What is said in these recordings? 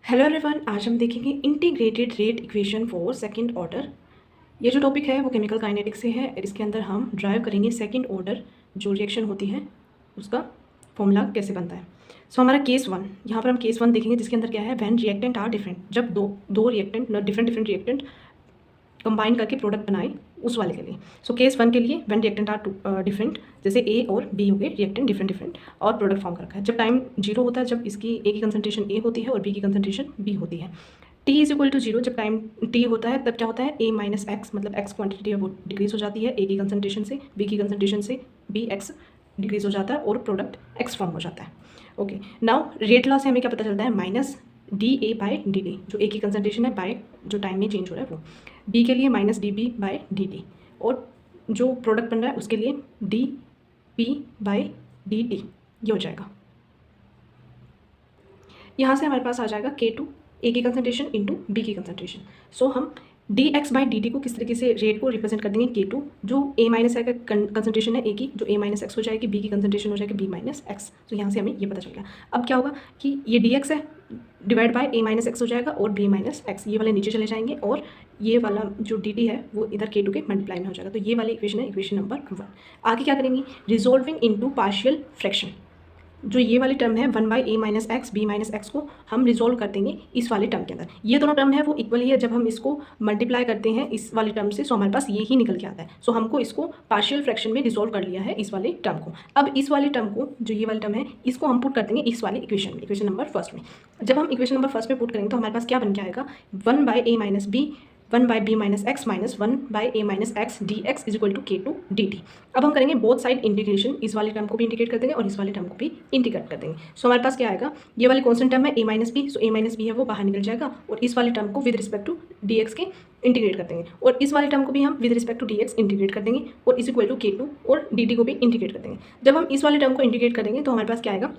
Hello everyone, आज हम देखेंगे integrated rate equation for second order. ये जो टॉपिक है वो केमिकल काइनेटिक्स से है। इसके अंदर हम ड्राइव करेंगे सेकंड ऑर्डर जो रिएक्शन होती है उसका फॉर्मूला कैसे बनता है। सो हमारा केस वन, यहाँ पर हम केस वन देखेंगे जिसके अंदर क्या है, व्हेन रिएक्टेंट आर डिफरेंट, जब दो रिएक्टेंट डिफरेंट रिएक्टेंट कंबाइन करके प्रोडक्ट बनाए उस वाले के लिए। सो केस वन के लिए व्हेन रिएक्टेंट आर डिफरेंट, जैसे ए और बी हो गए रिएक्टेंट डिफरेंट और प्रोडक्ट फॉर्म कर रखा है। जब टाइम जीरो होता है, जब इसकी ए की कंसंट्रेशन ए होती है और बी की कंसंट्रेशन बी होती है। T is equal to zero, जब टाइम टी होता है तब क्या होता है, ए माइनस एक्स, मतलब एक्स क्वांटिटी है वो डिक्रीज हो जाती है ए की कंसंट्रेशन से, बी की कंसंट्रेशन से बी एक्स डिक्रीज हो जाता है और प्रोडक्ट एक्स फॉर्म हो जाता है। ओके, नाउ रेट लॉ से हमें क्या पता चलता है, minus D A by D D, जो ए की कंसंट्रेशन है बाय जो टाइम में चेंज हो रहा है वो, बी के लिए minus D B by D T, और जो प्रोडक्ट बन रहा है उसके लिए D P by D T, ये हो जाएगा। यहाँ से हमारे पास आ जाएगा के टू, ए की कंसंट्रेशन इंटू बी की कंसंट्रेशन। सो हम D x by D T को किस तरीके से रेट को रिप्रेजेंट कर देंगे, के टू जो ए माइनस एक्स का कंसंट्रेशन है ए की, जो ए माइनस एक्स हो जाएगी, बी की कंसंट्रेशन हो जाएगी बी माइनस एक्स। तो यहाँ से हमें ये पता चल गया। अब क्या होगा कि ये डी एक्स है divide by A minus X हो जाएगा और बी माइनस एक्स, ये वाले नीचे चले जाएंगे और ये वाला जो डी टी है वो इधर के टू के मल्टीप्लाई में हो जाएगा। तो ये वाली इक्वेशन है इक्वेशन नंबर वन। आगे क्या करेंगे, रिजोल्विंग इनटू पार्शियल फ्रैक्शन, जो ये वाली टर्म है one by A minus X B minus X को हम रिजोल्व कर देंगे इस वाले टर्म के अंदर। ये दोनों टर्म है वो इक्वल ही है, जब हम इसको मल्टीप्लाई करते हैं इस वाली टर्म से, सो हमारे पास ये ही निकल के आता है। सो हमको इसको पार्शियल फ्रैक्शन में रिजोल्व कर लिया है इस वाले टर्म को। अब इस वाले टर्म को, जो ये वाली टर्म है, इसको हम पुट कर देंगे इस वाले इक्वेशन में, इक्वेशन नंबर फर्स्ट में। जब हम इक्वेशन नंबर फर्स्ट में पुट करेंगे तो हमारे पास क्या बन के आएगा, one by A minus B, one by B minus X minus one by A minus X D X is equal to K two D T. अब हम करेंगे बोथ साइड इंटीग्रेशन, इस वाले टर्म को भी इंटीग्रेट कर देंगे और इस वाले टर्म को भी इंटीग्रेट कर देंगे। सो हमारे पास क्या आएगा, ये वाली कॉन्स्टेंट टर्म है A minus B, so A minus B है वो बाहर निकल जाएगा और इस वाले टर्म को with respect to D X के इंटीग्रेट कर देंगे और इस वाले टर्म को भी हम with respect to D X integrate कर देंगे और is equal to K two और डी टी को भी इंटीग्रेट कर देंगे। जब हम इस वाले टर्म को इंटीग्रेट करेंगे तो हमारे पास क्या आएगा,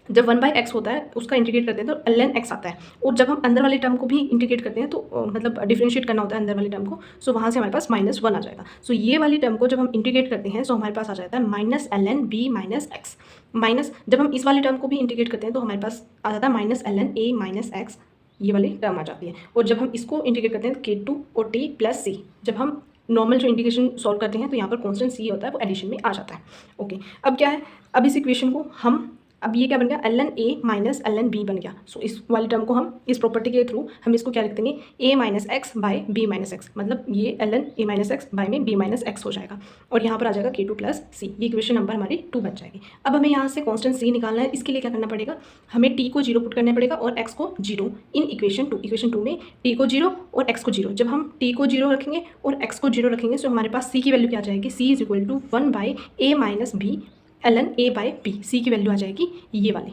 जब वन बाई एक्स होता है उसका इंटीग्रेट करते हैं तो एल एन एक्स आता है, और जब हम अंदर वाले टर्म को भी इंटीग्रेट करते हैं तो मतलब डिफरेंशिएट करना होता है अंदर वाले टर्म को, सो वहाँ से हमारे पास माइनस वन आ जाएगा। सो ये वाली टर्म को जब हम इंटीग्रेट करते हैं तो हमारे पास आ जाता है minus L N B minus X, minus जब हम इस वाले टर्म को भी इंटीग्रेट करते हैं तो हमारे पास आ जाता है minus L N A minus X, ये वाली टर्म आ जाती है। और जब हम इसको इंटीग्रेट करते हैं तो के टू और टी प्लस सी, जब हम नॉर्मल जो इंटीग्रेशन सॉल्व करते हैं तो यहाँ पर कॉन्स्टेंट सी होता है वो एडिशन में आ जाता है। ओके, अब क्या है, अब इस इक्वेशन को हम, अब ये क्या बन गया, L N A minus L N B बन गया। सो इस वाली टर्म को हम इस प्रॉपर्टी के थ्रू हम इसको क्या लिख देंगे, A minus X by B minus X, मतलब ये L N A minus X by में बी माइनस एक्स हो जाएगा और यहाँ पर आ जाएगा के टू प्लस सी, ये इक्वेशन नंबर हमारी टू बन जाएगी। अब हमें यहाँ से कॉन्स्टेंट सी निकालना है, इसके लिए क्या करना पड़ेगा, हमें टी को जीरो पुट करना पड़ेगा और एक्स को जीरो इन इक्वेशन टू में टी को जीरो और एक्स को जीरो। जब हम टी को जीरो रखेंगे और एक्स को जीरो रखेंगे तो हमारे पास सी की वैल्यू क्या आ जाएगी, C is equal to one by A minus B L N A by B, C की वैल्यू आ जाएगी ये वाली।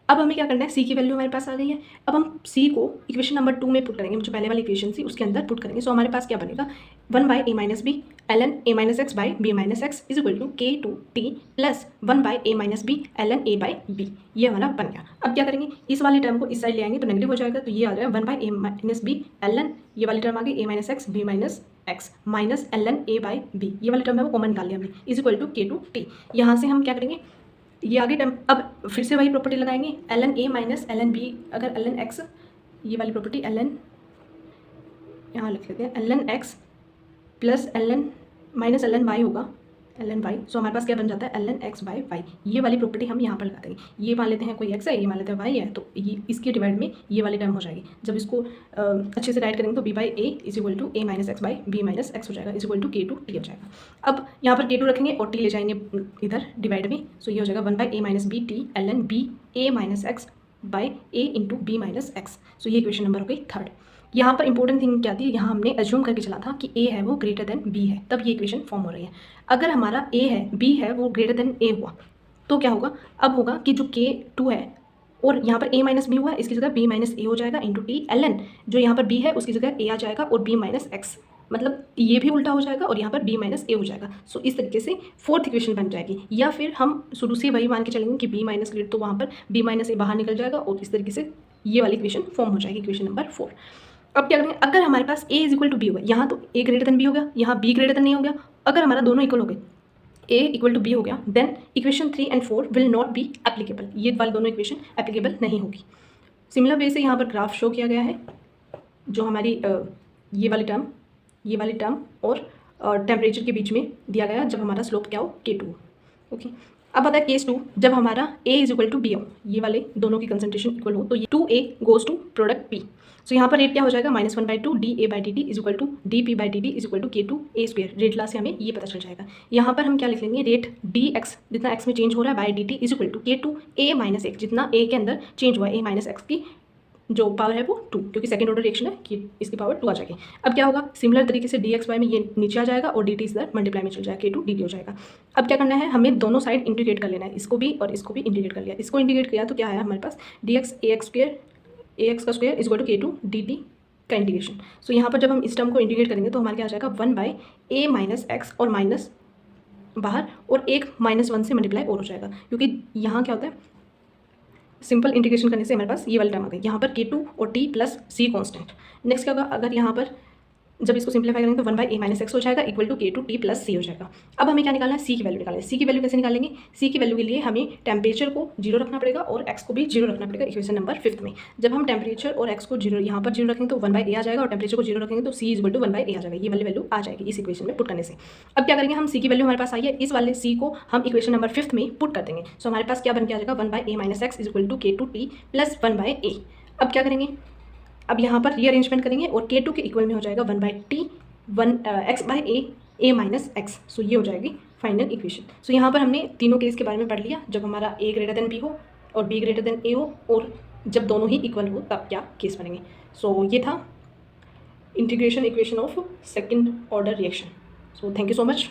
अब हमें क्या करना है, सी की वैल्यू हमारे पास आ गई है, अब हम सी को इक्वेशन नंबर टू में पुट करेंगे, जो पहले वाली इक्वेशन थी उसके अंदर पुट करेंगे। सो हमारे पास क्या बनेगा, one by A minus B L N A minus X by B minus X is equal to K two T plus one by A minus B L N A by B, ये हमारा बन गया। अब क्या करेंगे, इस वाले term को इस साइड ले आएंगे तो नेगेटिव हो जाएगा, तो ये आ जाएगा one by A minus B L N, ये वाली टर्म आ गई A minus X B minus X minus L N A by B, ये वाली टर्म है वो कॉमन निकाल लिया हमने, is equal to K two T. यहाँ से हम क्या करेंगे, ये आगे टर्म, अब फिर से वही प्रॉपर्टी लगाएंगे, L N A minus L N B, अगर एल एन एक्स, ये वाली प्रॉपर्टी एल एन यहाँ लिख लेते हैं, L N X plus L N minus L N Y होगा, एल एन वाई। सो हमारे पास क्या बन जाता है, L N X by Y, ये वाली प्रॉपर्टी हम यहाँ पर लगा देंगे। ये मान लेते हैं कोई एक्स है, ये मान लेते हैं वाई है, तो ये इसके डिवाइड में ये वाली टर्म हो जाएगी। जब इसको अच्छे से राइट करेंगे तो B by A is equal to A minus X by B minus X हो जाएगा, is equal to K two T हो जाएगा। अब यहाँ पर के टू रखेंगे और टी ले जाएंगे इधर डिवाइड में, सो ये हो जाएगा one by A minus B T L N B A minus X by A into B minus X. So ये इक्वेशन नंबर हो गई थर्ड। यहाँ पर इंपॉर्टेंट थिंग क्या थी, यहाँ हमने एज्यूम करके चला था कि ए है वो ग्रेटर देन बी है, तब ये इक्वेशन फॉर्म हो रही है। अगर हमारा ए है बी है वो ग्रेटर देन ए हुआ तो क्या होगा, अब होगा कि जो के टू है और यहाँ पर ए माइनस बी हुआ है, इसकी जगह बी माइनस ए हो जाएगा इंटू टी एल एन, जो यहाँ पर बी है उसकी जगह ए आ जाएगा और बी माइनस एक्स, मतलब ये भी उल्टा हो जाएगा और यहाँ पर बी माइनस ए हो जाएगा। सो इस तरीके से फोर्थ इक्वेशन बन जाएगी, या फिर हम शुरू से वही मान के चलेंगे कि बी माइनस ग्रेड, तो वहाँ पर बी माइनस ए बाहर निकल जाएगा और इस तरीके से ये वाली इक्वेशन फॉर्म हो जाएगी, इक्वेशन नंबर फोर। अब क्या करेंगे, अगर हमारे पास ए इज इक्वल टू बी हो गया, यहाँ तो ए ग्रेटर देन बी हो गया, यहाँ बी ग्रेटर देन नहीं हो गया, अगर हमारा दोनों इक्वल हो गए, ए इक्वल टू बी हो गया, then equation 3 and 4 will not be applicable, ये वाली दोनों इक्वेशन एप्लीकेबल नहीं होगी। सिमिलर वे से यहाँ पर ग्राफ शो किया गया है, जो हमारी ये वाली टर्म और टेम्परेचर के बीच में दिया गया जब हमारा स्लोप क्या हो K2। ओके, अब आता है केस 2, जब हमारा A is equal to B हो, ये वाले दोनों की कंसंट्रेशन इक्वल हो, तो ये 2A goes to product P। So यहाँ पर रेट क्या हो जाएगा, -1/2 dA/dt is equal to dP/dt is equal to K2A²। Rate law से हमें ये पता चल जाएगा। यहाँ पर हम क्या लिख लेंगे, रेट dx जितना x में चेंज हो रहा है by dt is equal to K2A-x, जितना a के अंदर चेंज हुआ है A-x की जो पावर है वो 2, क्योंकि सेकंड ऑर्डर रिएक्शन है कि इसकी पावर 2 आ जाएगी। अब क्या होगा, सिमिलर तरीके से dx/y में ये नीचे आ जाएगा और dt इधर मल्टीप्लाई में चल जाएगा, K2 dt हो जाएगा। अब क्या करना है, हमें दोनों साइड इंटीग्रेट कर लेना है, इसको भी और इसको भी इंटीग्रेट कर लिया। इसको इंटीग्रेट किया तो क्या आया हमारे पास, dx ax का square is equal to K2 dt का इंटीग्रेशन। सो यहाँ पर जब हम इस टर्म को इंटीग्रेट करेंगे तो हमारे क्या आ जाएगा, 1/a-x और माइनस बाहर और एक -1 से मल्टीप्लाई और हो जाएगा, क्योंकि यहाँ क्या होता है, सिंपल इंटीग्रेशन करने से हमारे पास ये वाला टर्म आ गई। यहाँ पर K2 और T plus C constant. Next क्या होगा, अगर यहाँ पर जब इसको सिंप्लीफाई करेंगे तो 1/a-x हो जाएगा equal to K2 T plus C हो जाएगा। अब हमें क्या निकालना है, C की वैल्यू निकालना है। C की वैल्यू कैसे निकालेंगे, C की वैल्यू के लिए हमें टेम्परेचर को 0 रखना पड़ेगा और x को भी 0 रखना पड़ेगा इक्वेशन नंबर 5 में। जब हम टेम्परेचर और x को 0 यहाँ पर 0 रखेंगे तो 1/a आ जाएगा और टेम्परेचर को 0 रखेंगे तो C इक्वल टू 1/a आ जाएगा। ये वाली वैल्यू आ जाएगी इस इक्वेशन में पुट करने से। अब क्या करेंगे, हम C की वैल्यू हमारे पास आई है, इस वाले C को हम इक्वेशन नंबर 5 में पुट कर देंगे। सो हमारे पास क्या बन के आ जाएगा, 1/a-x is equal to K2 T plus 1/a। अब क्या करेंगे, अब यहाँ पर रीअरेंजमेंट करेंगे और K2 के इक्वल में हो जाएगा 1/t x/a-x। सो ये हो जाएगी फाइनल इक्वेशन। सो यहाँ पर हमने तीनों केस के बारे में पढ़ लिया, जब हमारा a ग्रेटर देन b हो और b ग्रेटर देन a हो और जब दोनों ही इक्वल हो तब क्या केस बनेंगे। सो ये था integration equation of second order reaction. So thank you so much.